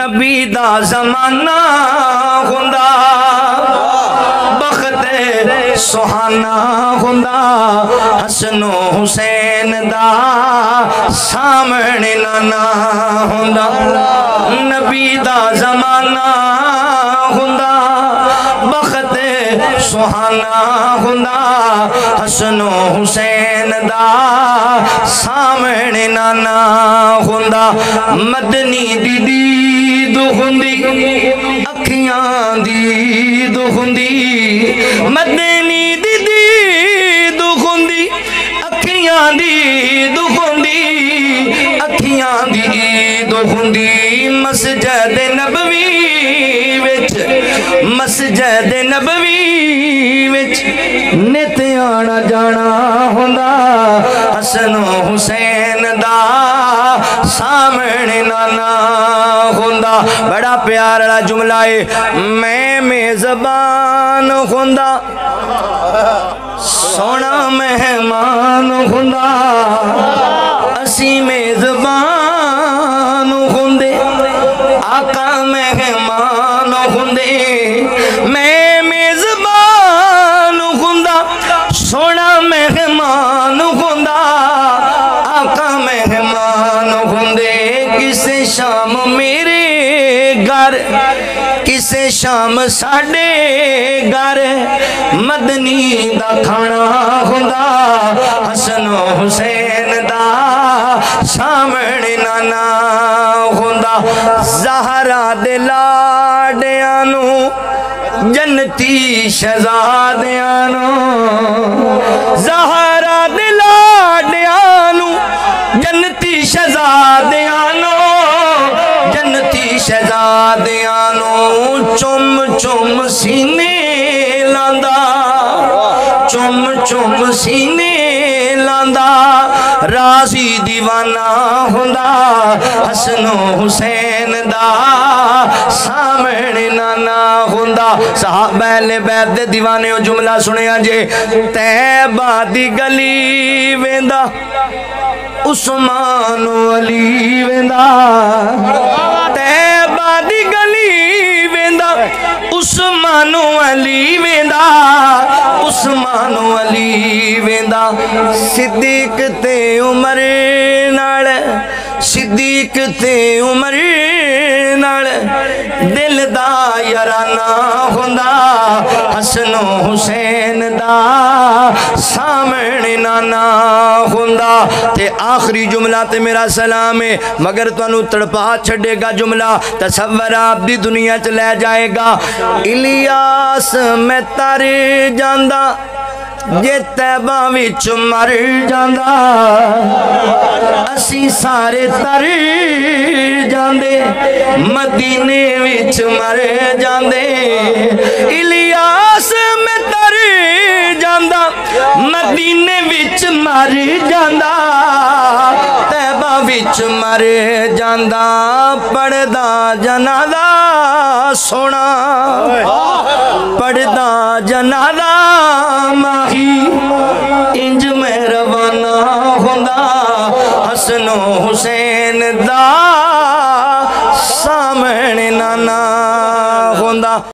نبی دا زمانہ ہوندا بخت سہانا ہوندا حسن و حسین دا سامنے نانا ہوندا نبی دا زمانہ ہوندا بخت سہانا ہوندا حسن و حسین دا سامنے نانا ہوندا مدنی دی دید ہوندی اکھیاں دی دید ہوندی مدنی دی دید ہوندی اکھیاں دی دید ہوندی اکھیاں دی دید ہوندی مسجد نبوی وچ مسجد نبوی وچ نت آنا جانا ہوندا حسن و حسین دا سامنے نانا ہوندا بڑا پیارا جملہ ہے میں میزبان ہوندا سونا مہمان ہوندا اسی میزبان ہوندے آقا مہمان ہوندے میں میزبان ہوندا سونا مہمان ہوندا آقا مہمان ہوندے کسے شام میرے گھر کسے شام ساڑے گھر مدنی دا کھانا ہوندا حسن و حسین دا سامنے نانا ہوندا زہرا دے لاڈیانو جنتی شہزادیانو زہرا دے لاڈیانو جنتی شہزادیانو جنتی شہزادیانو چم چم سینے لاندا چم چم سینے لاندا راضی دیوانہ ہوندا حسن و حسین دا سامنے نانا ہوندا صحابہ اہل بیت دے دیوانے ہو جملہ سنیا جے طیبہ دی گلی ویندا عثمان و علی ویندا طیبہ دی گلی ویندا عثمان و علی ویندا عثمان و علی ویندا صدیق تے عمر نال صدیق تے عمر نال دل دا یارانہ ہوندا حسن و حسین دا سامنے نانا ہوندا تے آخری جملہ تے میرا سلام ہے مگر تانوں تڑپا چھڑے گا جملہ تصور آپ دی دنیا چ لے جائے گا الیاس میں تر جاندا جے طیبہ وچ مر جاندا اسی سارے تر جاندے مدینے وچ مر جاندے الیاس میں تر جاندا مدینے وچ مر جاندا طیبہ وچ مر جاندا پڑھدا جنازہ سونا پڑھدا جنازہ ماہی انج میں روانہ ہوندا حسن و حسین دا سامنے نانا ہوندا